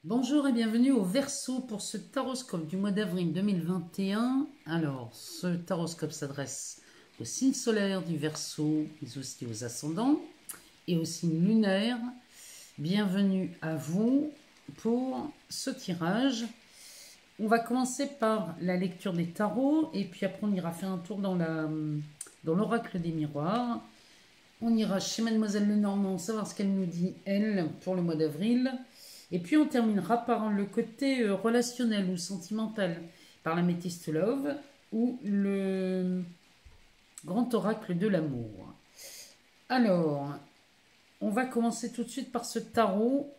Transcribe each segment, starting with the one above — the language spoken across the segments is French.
Bonjour et bienvenue au Verseau pour ce taroscope du mois d'avril 2021. Alors, ce taroscope s'adresse au signe solaire du Verseau, mais aussi aux ascendants et au signe lunaire. Bienvenue à vous pour ce tirage. On va commencer par la lecture des tarots et puis après on ira faire un tour dans l'oracle des miroirs. On ira chez Mademoiselle Lenormand savoir ce qu'elle nous dit, elle, pour le mois d'avril. Et puis on terminera par le côté relationnel ou sentimental, par la Métiste Love ou le grand oracle de l'amour. Alors, on va commencer tout de suite par ce tarot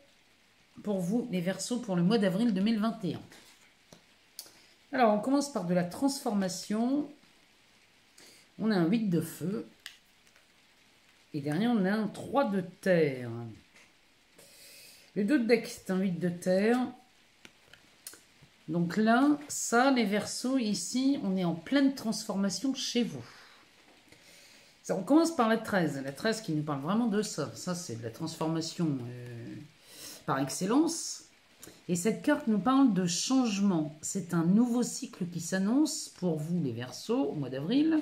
pour vous, les Verseaux, pour le mois d'avril 2021. Alors, on commence par de la transformation. On a un 8 de feu. Et derrière, on a un 3 de terre. Le 2 de deck, c'est un 8 de terre. Donc là, ça, les Verseaux, ici, on est en pleine transformation chez vous. Ça, on commence par la 13. La 13 qui nous parle vraiment de ça. Ça, c'est de la transformation par excellence. Et cette carte nous parle de changement. C'est un nouveau cycle qui s'annonce pour vous, les Verseaux, au mois d'avril.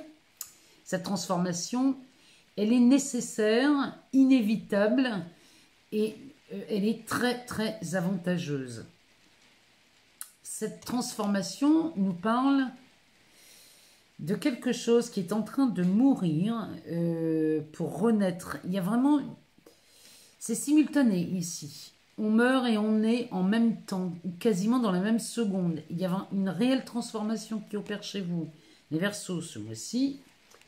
Cette transformation, elle est nécessaire, inévitable et elle est très très avantageuse. Cette transformation nous parle de quelque chose qui est en train de mourir pour renaître. Il y a vraiment... C'est simultané ici. On meurt et on est en même temps, quasiment dans la même seconde. Il y a une réelle transformation qui opère chez vous. Les Verseaux, ce mois-ci,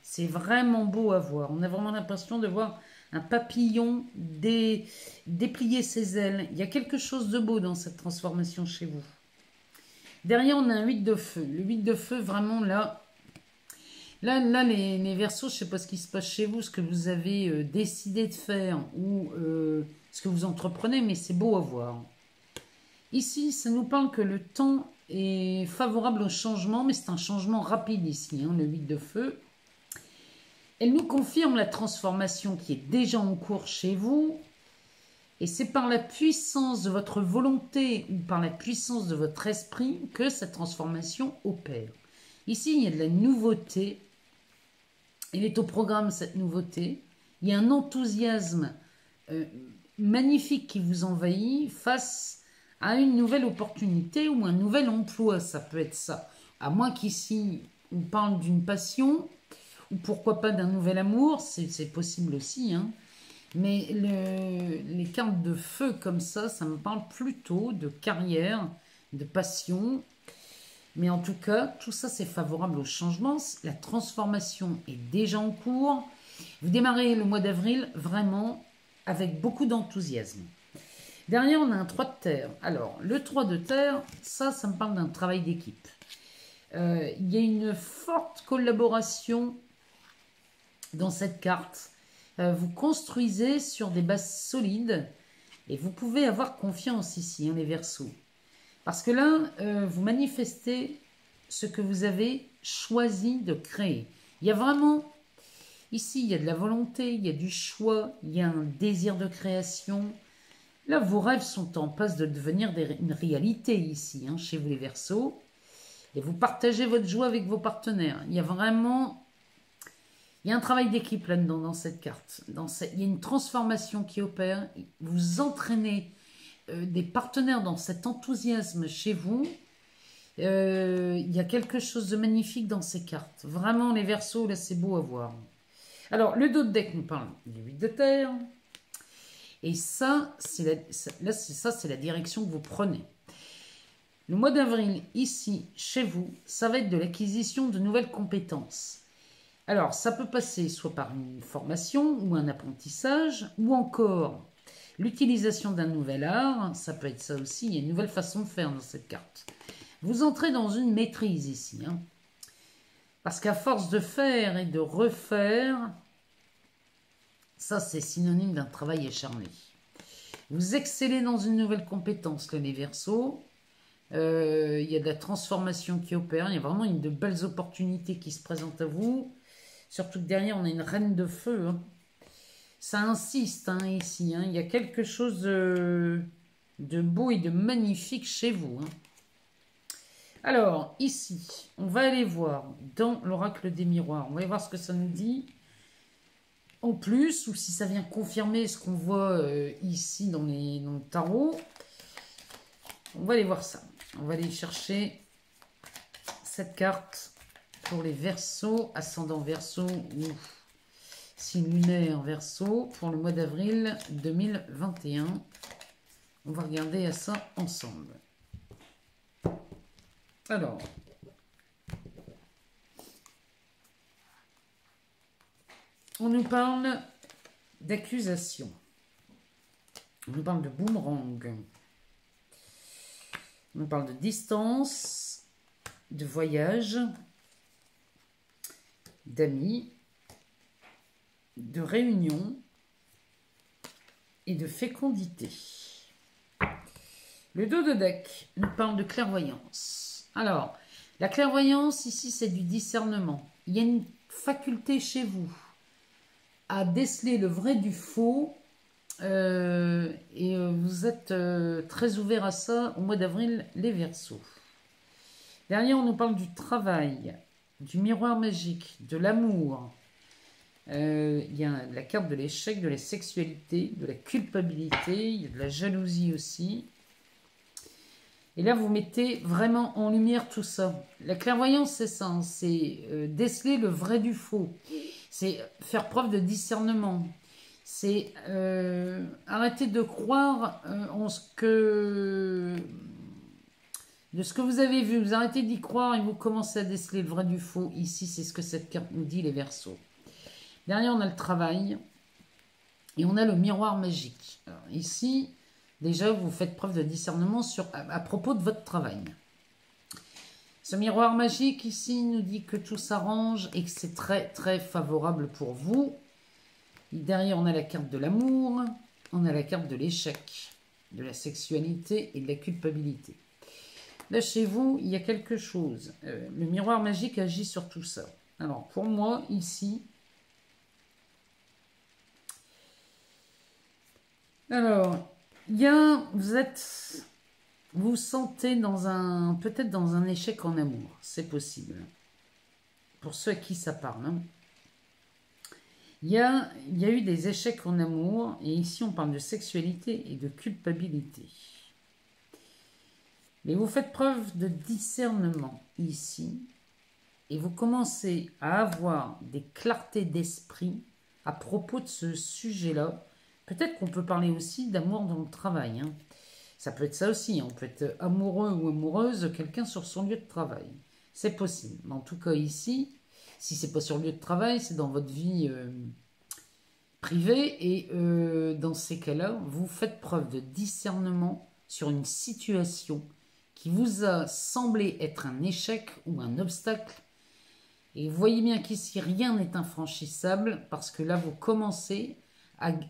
c'est vraiment beau à voir. On a vraiment l'impression de voir un papillon déplier ses ailes. Il y a quelque chose de beau dans cette transformation chez vous. Derrière, on a un 8 de feu. Le 8 de feu, vraiment, là, les Verseaux, je ne sais pas ce qui se passe chez vous, ce que vous avez décidé de faire ou ce que vous entreprenez, mais c'est beau à voir. Ici, ça nous parle que le temps est favorable au changement, mais c'est un changement rapide ici, hein, le 8 de feu. Elle nous confirme la transformation qui est déjà en cours chez vous. Et c'est par la puissance de votre volonté ou par la puissance de votre esprit que cette transformation opère. Ici, il y a de la nouveauté. Il est au programme, cette nouveauté. Il y a un enthousiasme magnifique qui vous envahit face à une nouvelle opportunité ou un nouvel emploi. Ça peut être ça. À moins qu'ici, on parle d'une passion ou pourquoi pas d'un nouvel amour. C'est possible aussi, hein. Mais les cartes de feu comme ça me parle plutôt de carrière, de passion. Mais en tout cas, tout ça, c'est favorable au changement. La transformation est déjà en cours. Vous démarrez le mois d'avril vraiment avec beaucoup d'enthousiasme. Derrière, on a un 3 de terre. Alors, le 3 de terre, ça me parle d'un travail d'équipe. Il y a une forte collaboration dans cette carte. Vous construisez sur des bases solides et vous pouvez avoir confiance ici, hein, les Verseaux. Parce que là, vous manifestez ce que vous avez choisi de créer. Il y a vraiment, ici, il y a de la volonté, il y a du choix, il y a un désir de création. Là, vos rêves sont en passe de devenir une réalité ici, hein, chez vous les Verseaux. Et vous partagez votre joie avec vos partenaires. Il y a vraiment... Il y a un travail d'équipe là-dedans, dans cette carte. Il y a une transformation qui opère. Vous entraînez des partenaires dans cet enthousiasme chez vous. Il y a quelque chose de magnifique dans ces cartes. Vraiment, les Verseaux, là, c'est beau à voir. Alors, le dos de deck nous parle du 8 de terre. Et ça, c'est la direction que vous prenez. Le mois d'avril, ici, chez vous, ça va être de l'acquisition de nouvelles compétences. Alors, ça peut passer soit par une formation ou un apprentissage, ou encore l'utilisation d'un nouvel art. Ça peut être ça aussi, il y a une nouvelle façon de faire dans cette carte. Vous entrez dans une maîtrise ici, hein, parce qu'à force de faire et de refaire, ça c'est synonyme d'un travail acharné. Vous excellez dans une nouvelle compétence, là, les Verseaux. Il y a de la transformation qui opère, il y a vraiment de belles opportunités qui se présentent à vous. Surtout que derrière, on a une reine de feu. Hein. Ça insiste, hein, ici. Hein. Il y a quelque chose de de beau et de magnifique chez vous. Hein. Alors, ici, on va aller voir dans l'oracle des miroirs. On va aller voir ce que ça nous dit. En plus, ou si ça vient confirmer ce qu'on voit ici dans le tarot. On va aller voir ça. On va aller chercher cette carte pour les Verseaux, ascendant Verseau ou signe lunaire Verseau pour le mois d'avril 2021. On va regarder à ça ensemble. Alors, on nous parle d'accusation. On nous parle de boomerang. On nous parle de distance, de voyage, d'amis, de réunion et de fécondité. Le dos de deck nous parle de clairvoyance. Alors, la clairvoyance ici, c'est du discernement. Il y a une faculté chez vous à déceler le vrai du faux et vous êtes très ouvert à ça au mois d'avril, les Verseaux. Derrière, on nous parle du travail, du miroir magique, de l'amour. Il y a la carte de l'échec, de la sexualité, de la culpabilité, il y a de la jalousie aussi. Et là, vous mettez vraiment en lumière tout ça. La clairvoyance, c'est ça, hein, c'est déceler le vrai du faux. C'est faire preuve de discernement. C'est arrêter de croire en ce que... de ce que vous avez vu. Vous arrêtez d'y croire et vous commencez à déceler le vrai du faux. Ici, c'est ce que cette carte nous dit, les Verseaux. Derrière, on a le travail. Et on a le miroir magique. Alors, ici... Déjà, vous faites preuve de discernement à propos de votre travail. Ce miroir magique ici nous dit que tout s'arrange et que c'est très très favorable pour vous. Et derrière, on a la carte de l'amour, on a la carte de l'échec, de la sexualité et de la culpabilité. Là, chez vous, il y a quelque chose. Le miroir magique agit sur tout ça. Alors, pour moi, ici... Alors... vous vous sentez peut-être dans un échec en amour, c'est possible. Pour ceux à qui ça parle. Hein. Il y a eu des échecs en amour, et ici on parle de sexualité et de culpabilité. Mais vous faites preuve de discernement ici, et vous commencez à avoir des clartés d'esprit à propos de ce sujet-là. Peut-être qu'on peut parler aussi d'amour dans le travail. Hein. Ça peut être ça aussi. On peut être amoureux ou amoureuse de quelqu'un sur son lieu de travail. C'est possible. Mais en tout cas ici, si c'est pas sur le lieu de travail, c'est dans votre vie privée. Et dans ces cas-là, vous faites preuve de discernement sur une situation qui vous a semblé être un échec ou un obstacle. Et vous voyez bien qu'ici, rien n'est infranchissable parce que là, vous commencez...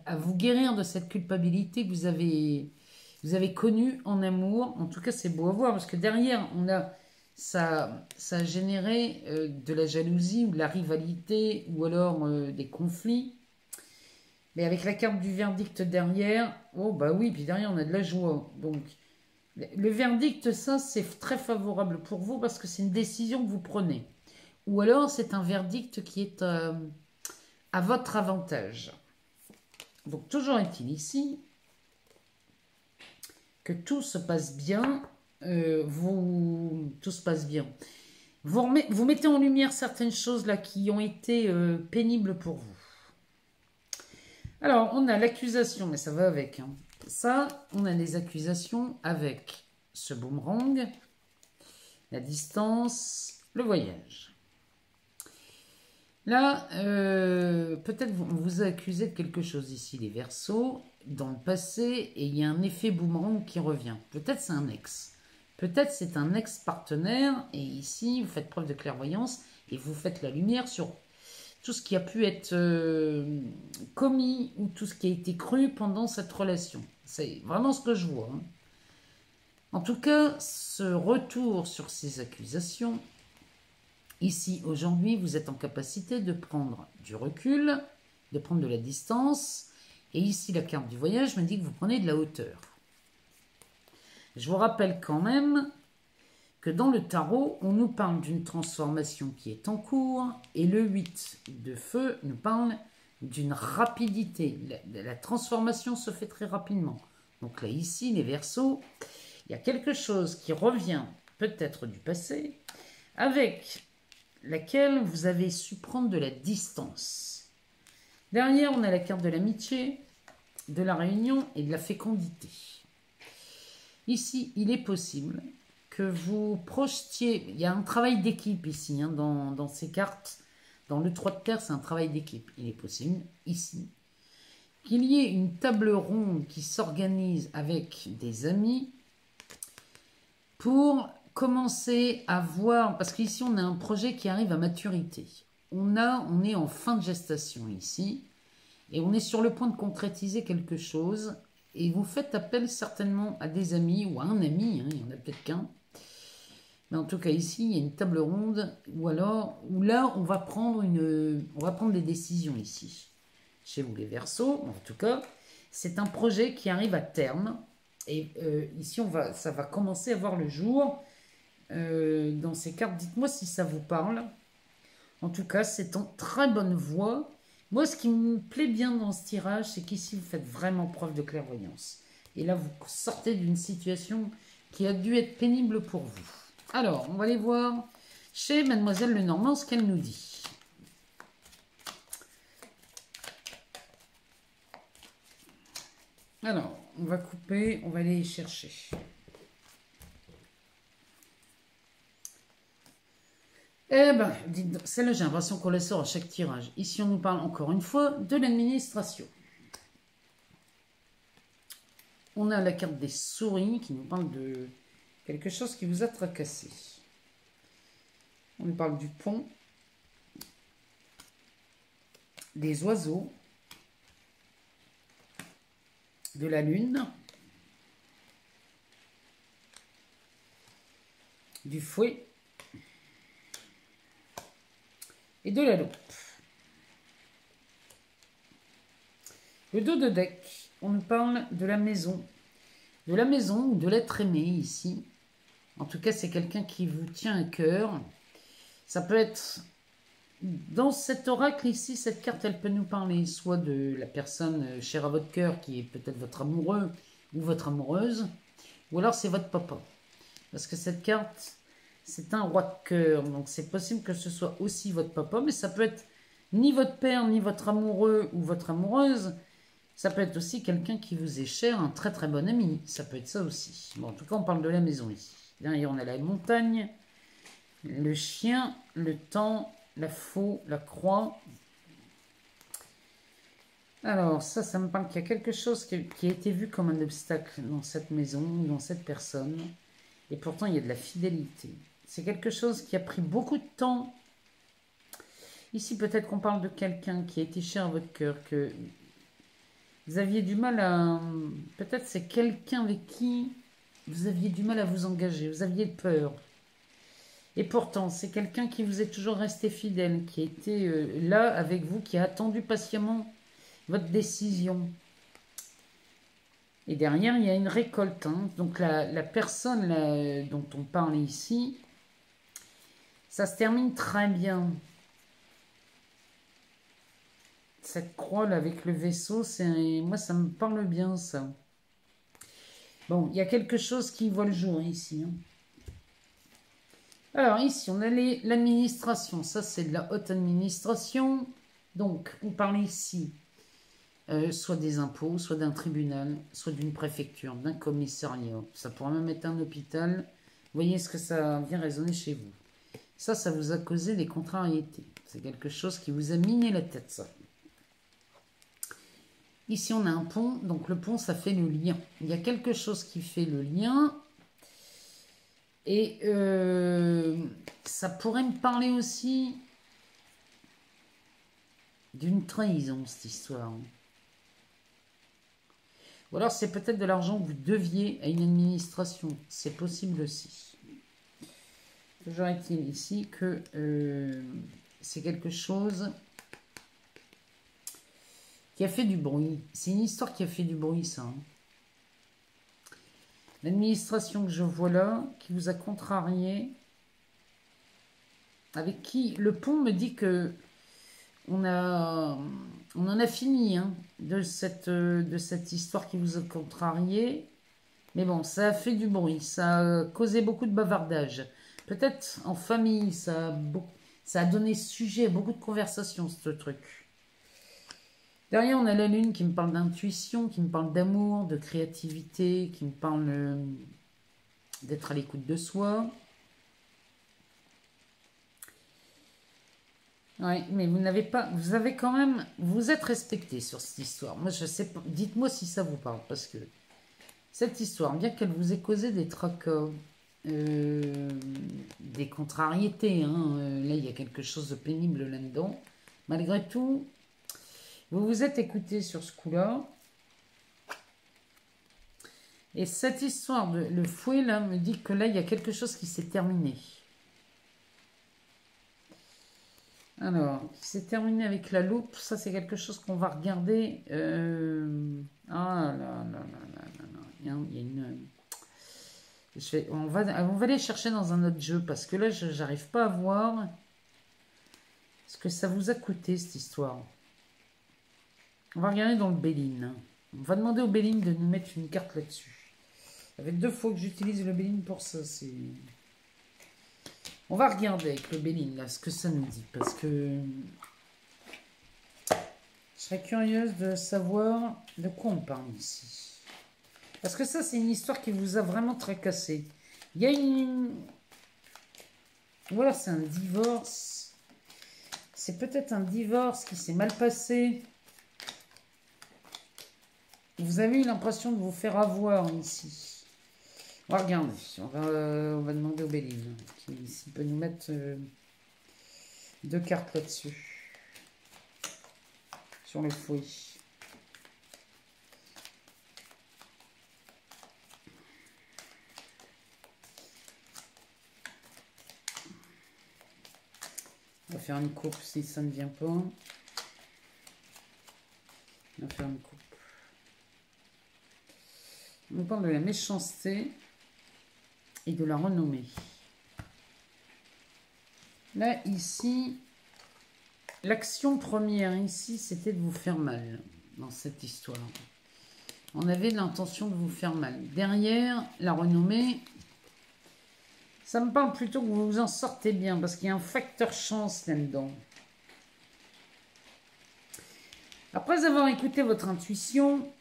à vous guérir de cette culpabilité que vous avez connue en amour. En tout cas, c'est beau à voir parce que derrière, ça a généré de la jalousie ou de la rivalité ou alors des conflits. Mais avec la carte du verdict derrière, oh bah oui, puis derrière, on a de la joie. Donc, le verdict, ça, c'est très favorable pour vous parce que c'est une décision que vous prenez. Ou alors, c'est un verdict qui est à votre avantage. Donc, toujours est-il ici que tout se passe bien, tout se passe bien. Vous mettez en lumière certaines choses là qui ont été pénibles pour vous. Alors, on a l'accusation, mais ça va avec. Hein. Ça, on a les accusations avec ce boomerang, la distance, le voyage. Là, peut-être on vous a accusé de quelque chose ici, les Verseaux, dans le passé, et il y a un effet boomerang qui revient. Peut-être c'est un ex. Peut-être c'est un ex-partenaire, et ici, vous faites preuve de clairvoyance, et vous faites la lumière sur tout ce qui a pu être commis, ou tout ce qui a été cru pendant cette relation. C'est vraiment ce que je vois. Hein. En tout cas, ce retour sur ces accusations... Ici, aujourd'hui, vous êtes en capacité de prendre du recul, de prendre de la distance. Et ici, la carte du voyage me dit que vous prenez de la hauteur. Je vous rappelle quand même que dans le tarot, on nous parle d'une transformation qui est en cours et le 8 de feu nous parle d'une rapidité. La transformation se fait très rapidement. Donc là, ici, les Verseaux, il y a quelque chose qui revient peut-être du passé, avec laquelle vous avez su prendre de la distance. Derrière, on a la carte de l'amitié, de la réunion et de la fécondité. Ici, il est possible que vous projetiez, il y a un travail d'équipe ici, hein, dans ces cartes, dans le 3 de terre, c'est un travail d'équipe. Il est possible, ici, qu'il y ait une table ronde qui s'organise avec des amis pour commencer à voir, parce qu'ici on a un projet qui arrive à maturité. On est en fin de gestation ici, et on est sur le point de concrétiser quelque chose, et vous faites appel certainement à des amis, ou à un ami, hein, il y en a peut-être qu'un. Mais en tout cas ici, il y a une table ronde, où là on va prendre des décisions ici. Chez vous les Verseaux, en tout cas, c'est un projet qui arrive à terme. Et ici, ça va commencer à voir le jour dans ces cartes. Dites-moi si ça vous parle. En tout cas, c'est en très bonne voie. Moi, ce qui me plaît bien dans ce tirage, c'est qu'ici, vous faites vraiment preuve de clairvoyance. Et là, vous sortez d'une situation qui a dû être pénible pour vous. Alors, on va aller voir chez Mademoiselle Lenormand ce qu'elle nous dit. Alors, on va couper, on va aller chercher. Eh ben, celle-là, j'ai l'impression qu'on la sort à chaque tirage. Ici, on nous parle encore une fois de l'administration. On a la carte des souris qui nous parle de quelque chose qui vous a tracassé. On nous parle du pont, des oiseaux, de la lune, du fouet et de la loupe. Le dos de deck, on nous parle de la maison ou de l'être aimé ici. En tout cas, c'est quelqu'un qui vous tient à cœur. Ça peut être, dans cet oracle ici, cette carte, elle peut nous parler soit de la personne chère à votre cœur, qui est peut-être votre amoureux ou votre amoureuse, ou alors c'est votre papa. Parce que cette carte, c'est un roi de cœur, donc c'est possible que ce soit aussi votre papa, mais ça peut être ni votre père, ni votre amoureux ou votre amoureuse. Ça peut être aussi quelqu'un qui vous est cher, un très très bon ami. Ça peut être ça aussi. Bon, en tout cas, on parle de la maison ici. Derrière, on a la montagne, le chien, le temps, la faux, la croix. Alors, ça me parle qu'il y a quelque chose qui a été vu comme un obstacle dans cette maison, dans cette personne. Et pourtant, il y a de la fidélité. C'est quelque chose qui a pris beaucoup de temps. Ici, peut-être qu'on parle de quelqu'un qui a été cher à votre cœur, que vous aviez du mal à... Peut-être c'est quelqu'un avec qui vous aviez du mal à vous engager, vous aviez peur. Et pourtant, c'est quelqu'un qui vous est toujours resté fidèle, qui était là avec vous, qui a attendu patiemment votre décision. Et derrière, il y a une récolte. Hein. Donc la personne là, dont on parle ici, ça se termine très bien. Cette croix là avec le vaisseau, moi ça me parle bien ça. Bon, il y a quelque chose qui voit le jour ici. Hein. Alors ici, on a l'administration. Ça, c'est de la haute administration. Donc, on parle ici soit des impôts, soit d'un tribunal, soit d'une préfecture, d'un commissariat. Ça pourrait même être un hôpital. Vous voyez ce que ça vient résonner chez vous. Ça vous a causé des contrariétés. C'est quelque chose qui vous a miné la tête, ça. Ici, on a un pont. Donc, le pont, ça fait le lien. Il y a quelque chose qui fait le lien. Et ça pourrait me parler aussi d'une trahison, cette histoire. Ou alors, c'est peut-être de l'argent que vous deviez à une administration. C'est possible aussi. Toujours est-il ici que c'est quelque chose qui a fait du bruit. C'est une histoire qui a fait du bruit, ça. Hein. L'administration que je vois là, qui vous a contrarié, avec qui le pont me dit que on en a fini hein, de cette histoire qui vous a contrarié. Mais bon, ça a fait du bruit, ça a causé beaucoup de bavardage. Peut-être en famille, ça a donné sujet à beaucoup de conversations, ce truc. Derrière, on a la lune qui me parle d'intuition, qui me parle d'amour, de créativité, qui me parle d'être à l'écoute de soi. Oui, mais vous n'avez pas, vous avez quand même, vous êtes respecté sur cette histoire. Moi, je sais pas, dites-moi si ça vous parle, parce que cette histoire, bien qu'elle vous ait causé des tracas, des contrariétés, hein, là, il y a quelque chose de pénible là-dedans. Malgré tout, vous vous êtes écouté sur ce coup-là. Et cette histoire de le fouet, là, me dit que là, il y a quelque chose qui s'est terminé. Alors, qui s'est terminé avec la loupe. Ça, c'est quelque chose qu'on va regarder. Ah là là là là là là. Il y a une... on va aller chercher dans un autre jeu parce que là, j'arrive pas à voir ce que ça vous a coûté, cette histoire. On va regarder dans le Béline. On va demander au Béline de nous mettre une carte là-dessus. Ça fait 2 fois que j'utilise le Béline pour ça. On va regarder avec le Béline, là, ce que ça nous dit. Parce que je serais curieuse de savoir de quoi on parle ici. Parce que ça, c'est une histoire qui vous a vraiment tracassé. Il y a une... Voilà, c'est un divorce. C'est peut-être un divorce qui s'est mal passé. Vous avez eu l'impression de vous faire avoir ici. On va regarder. On va demander au Béline s'il peut nous mettre 2 cartes là-dessus. Sur le fouet. On va faire une coupe si ça ne vient pas. On va faire une coupe. On parle de la méchanceté et de la renommée. Là, ici, l'action première ici, c'était de vous faire mal dans cette histoire. On avait l'intention de vous faire mal. Derrière, la renommée, ça me parle plutôt que vous vous en sortez bien parce qu'il y a un facteur chance là-dedans. Après avoir écouté votre intuition,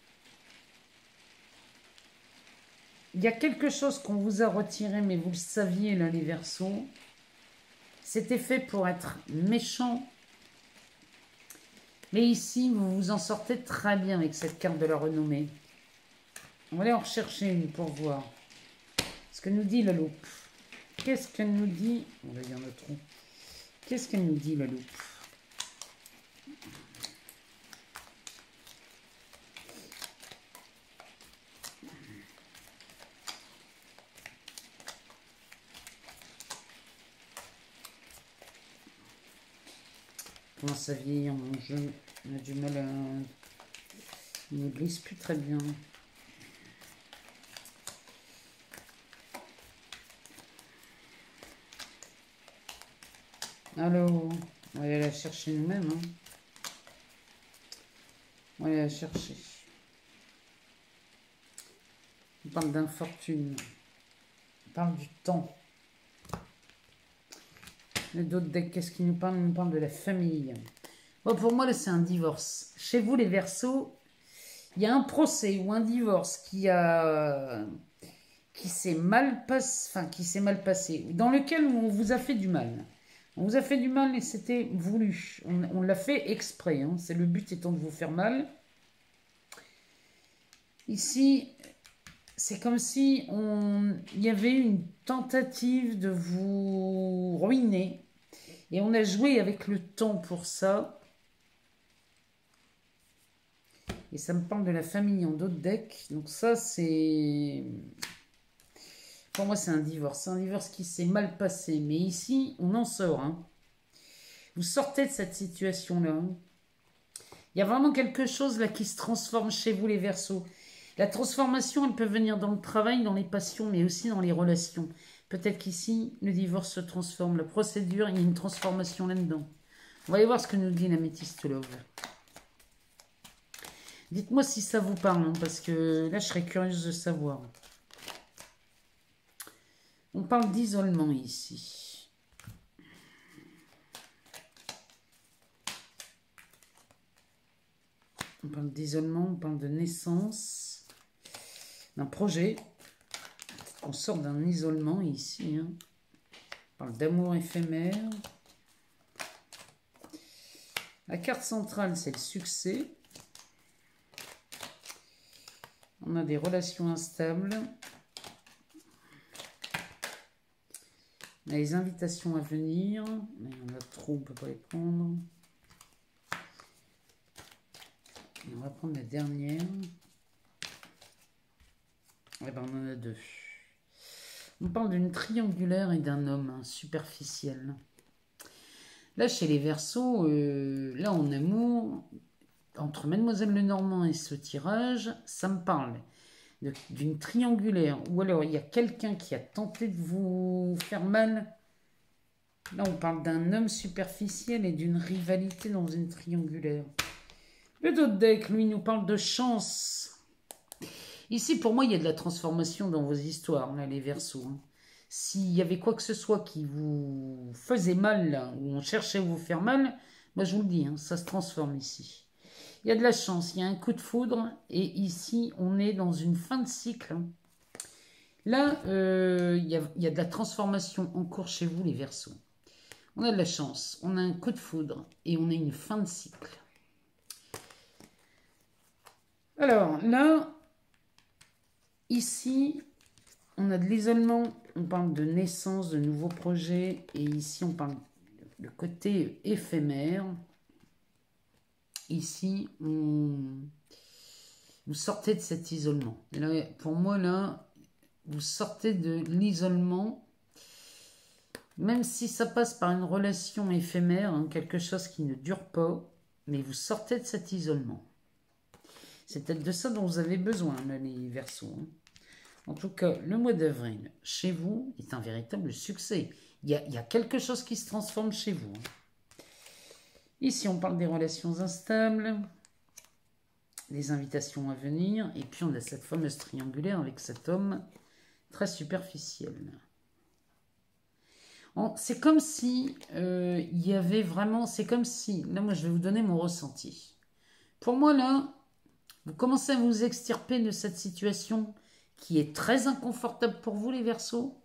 il y a quelque chose qu'on vous a retiré, mais vous le saviez, là, les Verseaux. C'était fait pour être méchant. Mais ici, vous vous en sortez très bien avec cette carte de la renommée. On va aller en rechercher une pour voir ce que nous dit la loupe. Qu'est-ce qu'elle nous dit? On va dire le trou. Qu'est-ce qu'elle nous dit, la loupe? Comment ça vieillit mon jeu? On a du mal à... Il ne glisse plus très bien. Alors, on va aller la chercher nous-mêmes. Hein. On va aller la chercher. On parle d'infortune. On parle du temps. Les d'autres decks, qu'est-ce qu'ils nous parlent? Ils nous parlent de la famille. Bon, pour moi, là, c'est un divorce. Chez vous, les Verseaux, il y a un procès ou un divorce qui s'est mal passé, dans lequel on vous a fait du mal. On vous a fait du mal et c'était voulu. On l'a fait exprès. Hein. C'est le but étant de vous faire mal. Ici, c'est comme si il y avait une tentative de vous ruiner. Et on a joué avec le temps pour ça. Et ça me parle de la famille en d'autres decks. Donc ça, c'est... Pour moi, c'est un divorce. C'est un divorce qui s'est mal passé. Mais ici, on en sort. Hein. Vous sortez de cette situation-là. Il y a vraiment quelque chose là qui se transforme chez vous, les Verseaux. La transformation, elle peut venir dans le travail, dans les passions, mais aussi dans les relations. Peut-être qu'ici, le divorce se transforme. La procédure, il y a une transformation là-dedans. On va aller voir ce que nous dit l'améthyste love. Dites-moi si ça vous parle, hein, parce que là, je serais curieuse de savoir. On parle d'isolement ici. On parle d'isolement, on parle de naissance, d'un projet. On sort d'un isolement ici. Hein. On parle d'amour éphémère. La carte centrale, c'est le succès. On a des relations instables. On a les invitations à venir. Mais il y en a trop, on ne peut pas les prendre. Et on va prendre la dernière. Eh ben, on en a deux. On parle d'une triangulaire et d'un homme hein, superficiel. Là, chez les Verseaux, là, en amour, entre Mademoiselle Lenormand et ce tirage, ça me parle d'une triangulaire. Ou alors, il y a quelqu'un qui a tenté de vous faire mal. Là, on parle d'un homme superficiel et d'une rivalité dans une triangulaire. Le dos de deck, lui, nous parle de chance. Ici, pour moi, il y a de la transformation dans vos histoires, là, les Verseaux. Hein. S'il y avait quoi que ce soit qui vous faisait mal, là, ou on cherchait à vous faire mal, moi, je vous le dis, hein, ça se transforme ici. Il y a de la chance, il y a un coup de foudre, et ici, on est dans une fin de cycle. Hein. Là, il y a de la transformation en cours chez vous, les Verseaux. On a de la chance, on a un coup de foudre, et on a une fin de cycle. Alors, là, ici, on a de l'isolement, on parle de naissance, de nouveaux projets, et ici, on parle de côté éphémère. Ici, vous sortez de cet isolement. Et là, pour moi, là, vous sortez de l'isolement, même si ça passe par une relation éphémère, hein, quelque chose qui ne dure pas, mais vous sortez de cet isolement. C'est peut-être de ça dont vous avez besoin, là, les Verseaux. Hein. En tout cas, le mois d'avril, chez vous, est un véritable succès. Il y a quelque chose qui se transforme chez vous. Hein. Ici, on parle des relations instables, des invitations à venir, et puis on a cette fameuse triangulaire avec cet homme très superficiel. C'est comme si il y avait vraiment... C'est comme si... Là, moi, je vais vous donner mon ressenti. Pour moi, là, vous commencez à vous extirper de cette situation qui est très inconfortable pour vous, les Verseaux,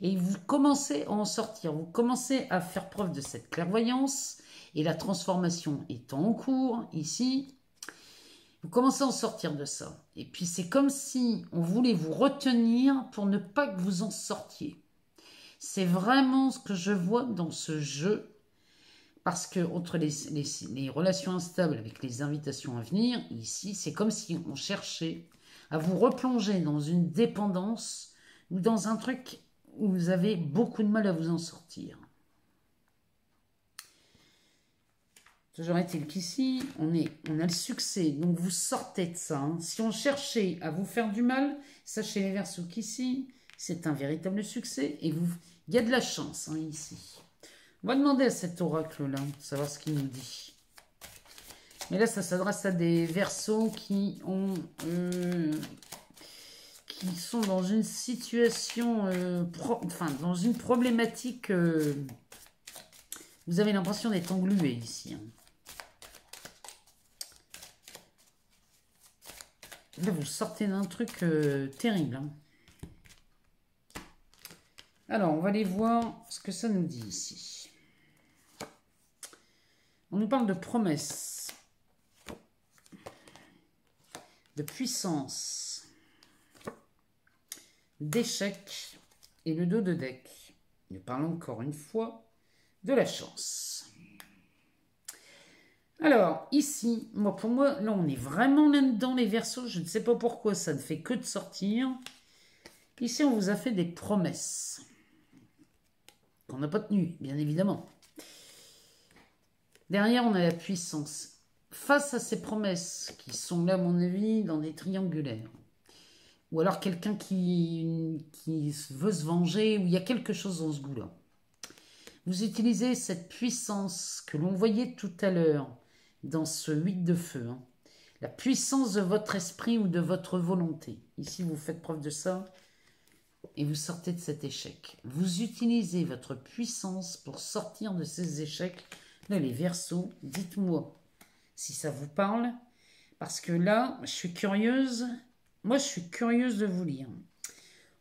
et vous commencez à en sortir. Vous commencez à faire preuve de cette clairvoyance, et la transformation étant en cours, ici, vous commencez à en sortir de ça. Et puis, c'est comme si on voulait vous retenir pour ne pas que vous en sortiez. C'est vraiment ce que je vois dans ce jeu. Parce que entre les relations instables avec les invitations à venir, ici, c'est comme si on cherchait à vous replonger dans une dépendance ou dans un truc où vous avez beaucoup de mal à vous en sortir. Toujours est-il qu'ici, on a le succès, donc vous sortez de ça. Hein. Si on cherchait à vous faire du mal, sachez les Verseaux qu'ici, c'est un véritable succès et il y a de la chance hein, ici. On va demander à cet oracle-là, de savoir ce qu'il nous dit. Mais là, ça s'adresse à des Verseaux qui sont dans une situation, dans une problématique. Vous avez l'impression d'être englué ici. Hein. Là, vous sortez d'un truc terrible. Hein. Alors, on va aller voir ce que ça nous dit ici. On nous parle de promesses, de puissance, d'échec et le dos de deck. Nous parlons encore une fois de la chance. Alors, ici, pour moi, là, on est vraiment là-dedans, les Verseaux. Je ne sais pas pourquoi ça ne fait que de sortir. Ici, on vous a fait des promesses qu'on n'a pas tenues, bien évidemment. Derrière, on a la puissance. Face à ces promesses qui sont là, à mon avis, dans des triangulaires. Ou alors quelqu'un qui veut se venger, ou il y a quelque chose dans ce goût-là. Vous utilisez cette puissance que l'on voyait tout à l'heure dans ce 8 de feu. Hein. La puissance de votre esprit ou de votre volonté. Ici, vous faites preuve de ça et vous sortez de cet échec. Vous utilisez votre puissance pour sortir de ces échecs. Là, les Verseaux, dites-moi si ça vous parle. Parce que là, je suis curieuse. Moi, je suis curieuse de vous lire.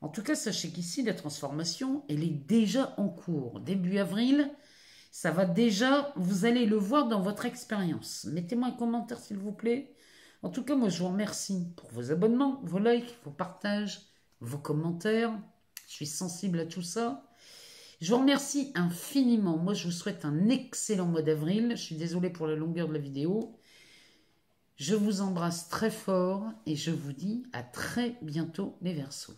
En tout cas, sachez qu'ici, la transformation, elle est déjà en cours. Début avril, ça va déjà, vous allez le voir dans votre expérience. Mettez-moi un commentaire, s'il vous plaît. En tout cas, moi, je vous remercie pour vos abonnements, vos likes, vos partages, vos commentaires. Je suis sensible à tout ça. Je vous remercie infiniment. Moi, je vous souhaite un excellent mois d'avril. Je suis désolée pour la longueur de la vidéo. Je vous embrasse très fort et je vous dis à très bientôt, les Verseaux.